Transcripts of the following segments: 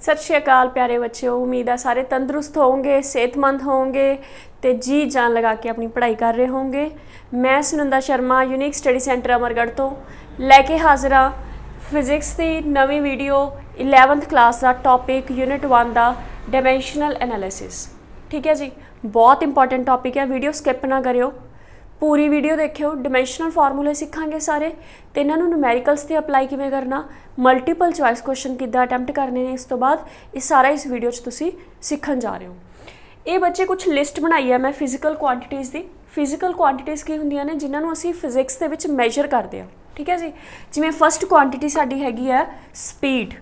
सत श्री अकाल प्यारे बच्चों, उम्मीद है सारे तंदुरुस्त होंगे, सेहतमंद होंगे तो जी जान लगा के अपनी पढ़ाई कर रहे होंगे। मैं Sunanda Sharma unique study centre Amargarh तो लैके हाजिर हाँ फिजिक्स की नवी वीडियो 11th क्लास का टॉपिक यूनिट 1 का डायमेंशनल एनालिसिस। ठीक है जी, बहुत इंपॉर्टेंट टॉपिक है, वीडियो स्किप ना करियो, पूरी वीडियो देखियो। डिमेंशनल फार्मूले सीखांगे सारे तो इन्होंने न्यूमैरिकल्स से अपलाई किवें करना, मल्टीपल चॉइस क्वेश्चन किद्दां अटैम्प्ट करने ने, इस तो बाद ये सारा इस वीडियो तुसीं सीखन जा रहे हो। ये बच्चे कुछ लिस्ट बनाई है मैं फिजिकल क्वांटिटीज़ की। फिजिकल क्वांटिटीज़ की होंदियां ने जिन्होंने असीं फिजिक्स दे विच मैजर करते हैं। ठीक है जी, जिवें फस्ट क्वांटिटी साडी हैगी है स्पीड।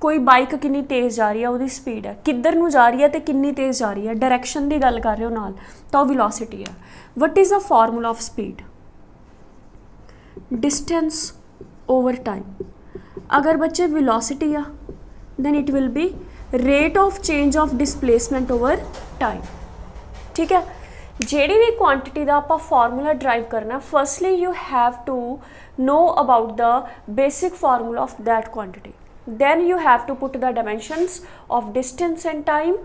कोई बाइक कितनी तेज़ जा रही है, वो स्पीड है, किधर नूं जा रही है तो कितनी तेज़ जा रही है, डायरैक्शन की गल कर रहे हो नाल तो विलोसिटी है। What is the formula of speed? Distance over time. अगर बच्चे विलोसिटी आ then it will be rate of change of displacement over time. ठीक है, ਜਿਹੜੀ भी क्वांटिटी का आप फार्मूला ड्राइव करना, firstly you have to know about the basic formula of that quantity, then you have to put the dimensions of distance and time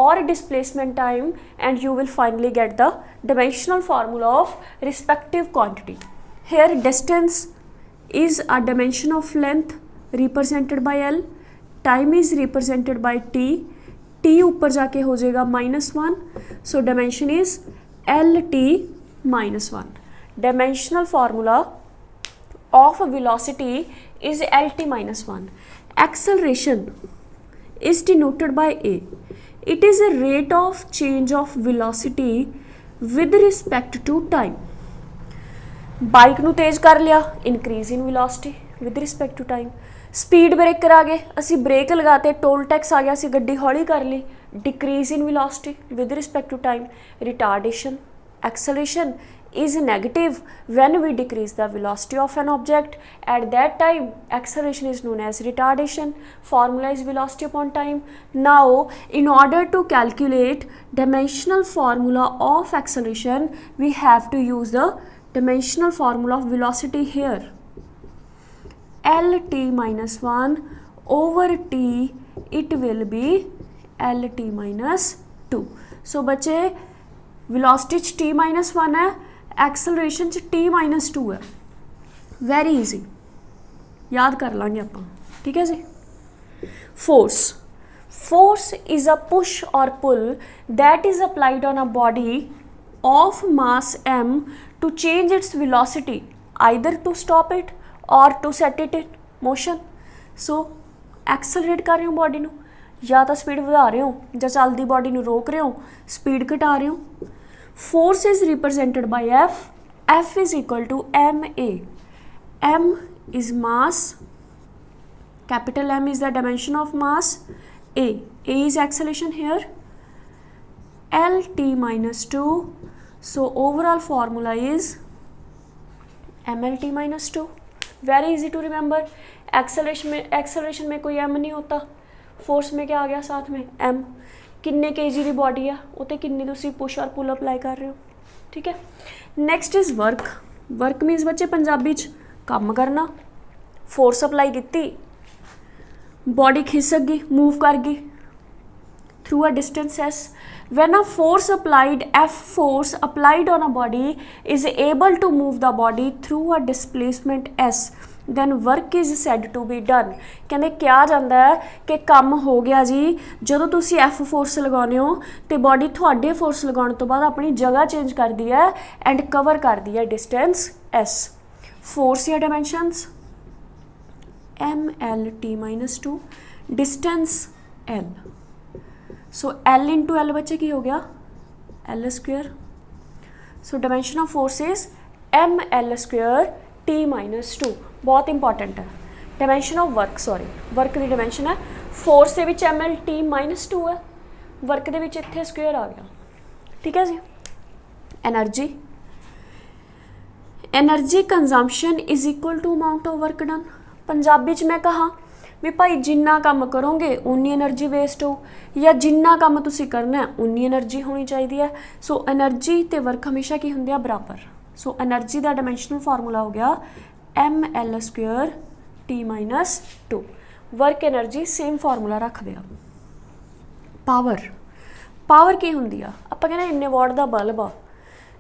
or displacement time and you will finally get the dimensional formula of respective quantity. Here distance is a dimension of length represented by L, time is represented by T, T ऊपर जाके हो जाएगा -1, so dimension is LT -1. Dimensional formula of velocity is LT -1. Acceleration is denoted by A. It is a rate of change of velocity with respect to time. Bike नू तेज़ कर लिया, increase in velocity with respect to time. Speed breaker आ गए, असी break लगाते, toll tax आ गया, असी गड्डी हौली कर ली, decrease in velocity with respect to time. Retardation, acceleration is negative when we decrease the velocity of an object. At that time acceleration is known as retardation. Formula is velocity upon time. Now in order to calculate dimensional formula of acceleration, we have to use the dimensional formula of velocity here. LT -1 over T, it will be LT -2. So बच्चे velocity T -1 है, acceleration T -2 है। Very easy, याद कर लांगे आप। ठीक है जी। Force, force is a push or pull that is applied on a body of mass m to change its velocity, either to stop it or to set it in motion. So accelerate कर रहे हो body नू, या तो speed बढ़ा रहे हो या चलती बॉडी नू रोक रहे हो, स्पीड घटा रहे हो। Force is represented by F. F is equal to ma. M is mass, capital M is the dimension of mass, A is acceleration here, LT -2. So overall formula is MLT -2. Very easy to remember. Acceleration में कोई M नहीं होता, force में क्या आ गया साथ में M। किन्ने केजी की बॉडी है, वो तो किन्नी तुसी पुश और पुल अप्लाई कर रहे हो। ठीक है, नैक्सट इज़ वर्क। वर्क मीनस बच्चे पंजाबी काम करना। फोर्स अप्लाई की, बॉडी खिसक गई, मूव कर गई through a distance S. when a force applied, F force applied on a body is able to move the body through a displacement S, then work is said to be done. कहते क्या जाता है कि काम हो गया जी जो तुसी F फोर्स लगाने हो तो बॉडी थोड़े फोर्स लगाने तो बाद अपनी जगह चेंज कर दी है एंड कवर कर दी है डिस्टेंस S. फोर्स या डायमेंशंस MLT -2, डिस्टेंस L. सो L इंटू L बच्चे की हो गया L². So dimension of force is ML² T -2. बहुत इंपॉर्टेंट है। Dimension of work, sorry work की डायमेंशन है फोर्स के विच MLT -2 है, वर्क के विच इत्थे स्क्वेयर आ गया। ठीक है जी। Energy, energy consumption is equal to amount of work done. Punjabi च मैं कहा भी भाई जिन्ना काम करोगे उन्नी एनर्जी वेस्ट हो, या जिन्ना काम तुसी करना है उन्नी एनर्जी होनी चाहिए है। सो एनर्जी तो वर्क हमेशा की होंगे बराबर। सो एनर्जी का डायमेंशनल फार्मूला हो गया ML² T -2. Work energy same formula रखते हैं। पावर की होंगी आ, आप कहने इन्ने वाट का बल्ब आ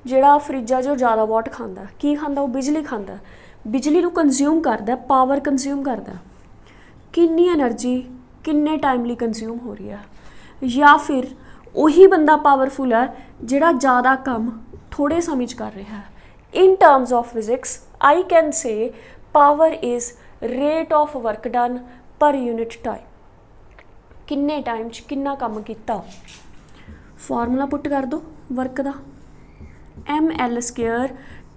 जिहड़ा फ्रिज आ जो ज़्यादा वाट खाता की खाता, वो बिजली खाता, बिजली को कंज्यूम करता, पावर कंज्यूम करता। कितनी एनर्जी किन्ने टाइमली कंज्यूम हो रही है। या फिर वही बंदा पावरफुल है जिहड़ा ज़्यादा काम थोड़े समय कर रहा है। In terms of physics I can say power is rate of work done per unit time, किन्ने टाइम किन्ना काम किया। फार्मूला पुट कर दो वर्क का, ml²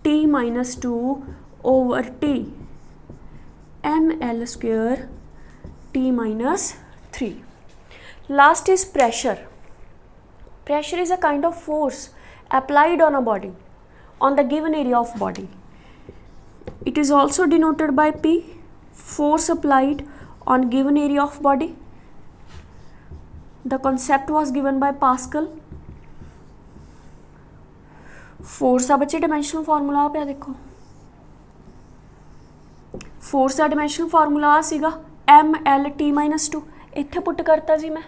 T-2 over T, ml² T-3। Last is pressure. Pressure is a kind of force applied on a body, on the given area of body. It is also denoted by P, force applied on given area of body. The concept was given by Pascal. Force का बच्चे dimensional formula पे देखो, force का dimensional formula सीगा ml/T-2, इत्थे put करता जी मैं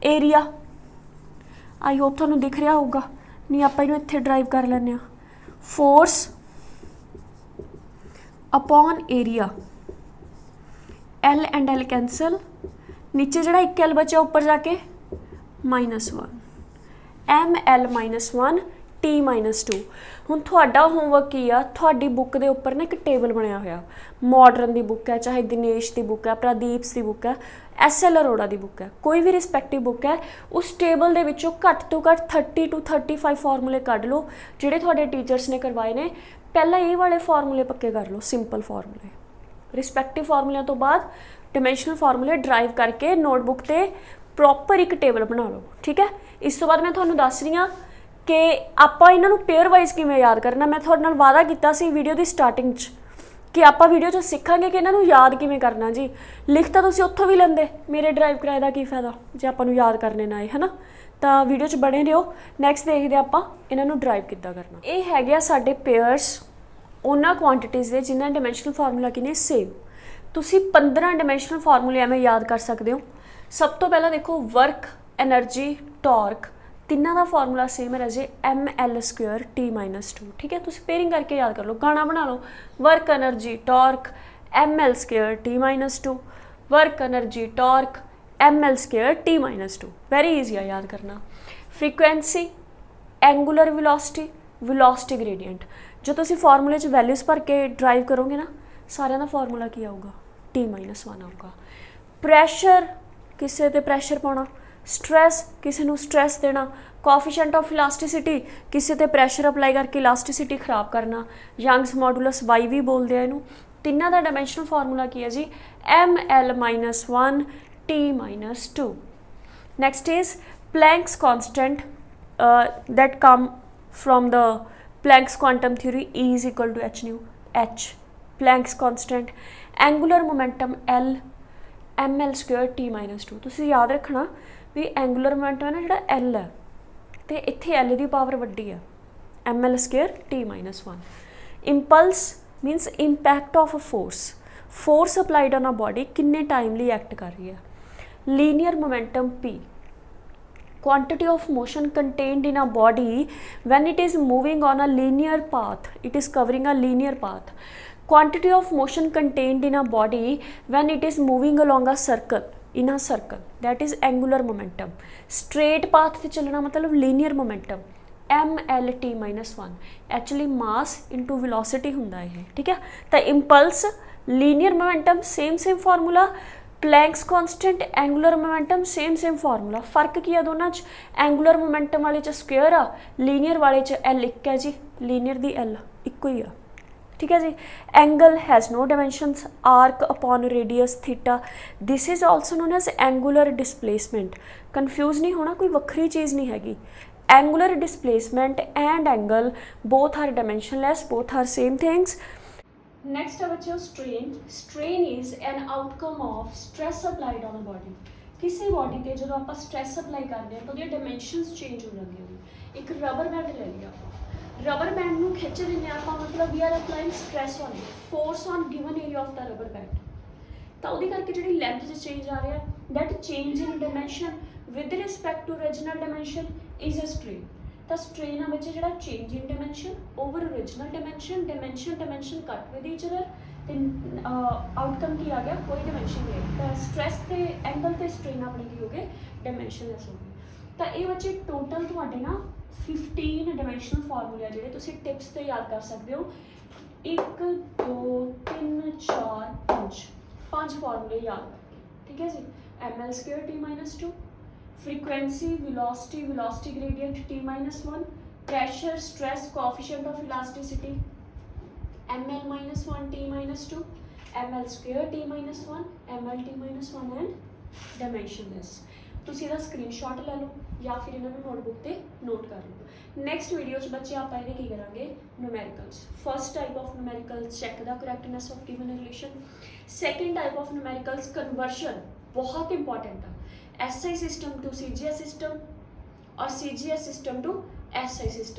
area. I hope तुहानू दिख रहा होगा, नहीं आप इन्हू इत्थे ड्राइव कर लैंदे आ। Force upon area, L and L cancel, नीचे जड़ा एक एल बचा ऊपर जाके -1, ml-1 T-2। हुण तुहाडा होमवर्क की आ, तुहाडी बुक दे उपर ना एक टेबल बनया होया, मॉडर्न दी बुक है, चाहे दिनेश दी बुक है, प्रदीप दी बुक है, SL अरोड़ा दी बुक है, कोई भी रिस्पैक्टिव बुक है, उस टेबल दे विचों घट तो घट 30 to 35 फार्मूले कढ लो जिहड़े तुहाडे टीचर्स ने करवाए ने। पहला ये वाले फार्मूले पक्के कर लो, सिंपल फार्मूले, रिस्पैक्टिव फार्मूलिਆਂ तो बाद डिमेंशनल फार्मूले ड्राइव करके नोटबुक ते प्रॉपर एक टेबल बना लो। ठीक है, इस तो बाद मैं तुहानू दस रही हाँ कि आपां इन्हां नूं पेयर वाइज किवें याद करना। मैं तुहाडे नाल वादा कीता सी वीडियो की स्टार्टिंग कि आपां वीडियो च सीखांगे कि इन्हां नूं याद किवें करना जी। लिख तां तुसीं उत्थों भी लैंदे, मेरे ड्राइव कराए दा की फायदा जे आपां नूं याद करने ना आए, है ना। तां वीडियो च बने रहियो, नैक्सट देखदे आपां इन्हां नूं ड्राइव किद्दां करना। ये हैगे आ साडे पेयर्स उन्हां क्वांटिटीज़ दे जिन्हां डिमेंशनल फार्मूला किने सेम। तुसीं 15 डिमेंशनल फार्मूले एवें याद कर सकदे हो। सब तो पहला देखो वर्क, एनर्जी, टॉर्क, तिन्ना का फार्मूला सेम है जी, ml² T-2। ठीक है, तुसीं पेयरिंग करके याद कर लो, गाना बना लो, work energy torque ml² T-2, work energy torque ml² T-2। Very easy है याद करना। Frequency, angular velocity, velocity gradient, जो तुसीं फार्मूले च वैल्यूज़ भर के ड्राइव करोगे ना, सारिਆਂ ਦਾ फार्मूला की आऊगा T-1 आऊगा। प्रैशर, किसी ते प्रैशर पाना, स्ट्रैस, किसी नूं स्ट्रैस देना, कोएफिशिएंट ऑफ इलास्टिसिटी, किसी ते प्रैशर अप्लाई करके इलास्टिसिटी खराब करना, यंग्स मॉडुलस वाई भी बोलते हैं इनू। तिन्ना का डायमेंशनल फार्मूला की है जी, ml-1 T-2। Next is Planck's constant that come from the Planck's quantum theory, E is equal to h nu, h Planck's constant, angular momentum L ml² T-2। तुसीं याद रखना भी एंगूलर मोमेंटम है ना जिहड़ा L है, तो इत्थे L की पावर वड्डी है, ml² T-1। Impulse मीनस impact of a force applied on a body, किन्ने टाइमली एक्ट कर रही है। Linear momentum P, quantity of motion contained in a body when it is moving on a linear path, it is covering a linear path. Quantity of motion contained in a body when it is moving along a circle, in a circle, that is angular momentum. Straight path से चलना मतलब linear momentum, ml-1, actually mass into velocity हुंदा है। ठीक है, तो impulse, linear momentum same formula, Planck's constant, angular momentum same formula. फर्क की है दोनों च, एंगूलर मोमेंटम वाले च स्क्वेयर आ, लीनियर वाले च एल एक है जी, लीनियर दी एल इक्को ही आ। ठीक है जी। Angle has no dimensions, arc upon radius theta, this is also known as angular displacement. Confuse नहीं होना, कोई वक्री चीज़ नहीं हैगी। Angular displacement and angle both are dimensionless, both are same things. Next है बच्चों strain. Strain is an outcome of stress applied on a body. किसी बॉडी पर जो आप स्ट्रैस अप्लाई करते हैं तो वो डायमेंशनस चेंज हो जाती है। एक रबर बैंड ले लिया, रबर बैंड में खिंच दें आप, मतलब we are applying stress on it, force on given area of the rubber band. ਤਾਂ ਉਹਦੇ ਕਰਕੇ ਜਿਹੜੀ ਲੈਂਥ 'ਚ ਚੇਂਜ ਆ ਰਿਹਾ that change in dimension with respect to original dimension is a strain. ਤਾਂ ਸਟ੍ਰੇਨ ਆ ਬੱਚੇ ਜਿਹੜਾ change in dimension over original dimension, dimension cut with each other, ਤੇ ਆਊਟਕਮ ਕੀ ਆ ਗਿਆ, ਕੋਈ ਡਾਇਮੈਂਸ਼ਨ ਨਹੀਂ ਹੈ। ਤਾਂ ਸਟ੍ਰੈਸ ਤੇ ਐਂਗਲ ਤੇ ਸਟ੍ਰੇਨ ਆਪਣੀ ਕੀ ਹੋ ਗਏ, ਡਾਇਮੈਂਸ਼ਨਲੈਸ ਹੋ ਗਈ। ਤਾਂ ਇਹ ਬੱਚੇ ਟੋਟਲ ਤੁਹਾਡੇ ਨਾ 15 ਡਾਇਮੈਂਸ਼ਨਲ ਫਾਰਮੂਲੇ ਆ ਜਿਹੜੇ ਤੁਸੀਂ ਟਿਪਸ ਤੇ ਯਾਦ ਕਰ ਸਕਦੇ ਹੋ। 1 2 3 4 5 5 ਫਾਰਮੂਲੇ ਯਾਦ ਕਰਕੇ, ਠੀਕ ਹੈ ਜੀ। ml² t-2, frequency, velocity gradient t-1, pressure, stress, coefficient of elasticity ml-1 t-2, ml² t-1, ml t-1 and dimensionless। ਤੁਸੀਂ ਇਹਦਾ ਸਕਰੀਨਸ਼ਾਟ ਲੈ ਲਓ ਜਾਂ ਫਿਰ ਇਹਨਾਂ ਨੂੰ ਨੋਟਬੁੱਕ ਤੇ ਨੋਟ ਕਰ ਲਓ। ਨੈਕਸਟ ਵੀਡੀਓ 'ਚ ਬੱਚੇ ਆਪਾਂ ਇਹਦੇ ਕੀ ਕਰਾਂਗੇ, numericals. First type of numericals check the correctness of given relation. Second type of numericals conversion, ਬਹੁਤ ਇੰਪॉर्टेंट है। SI system to CGS system और CGS system to SI system.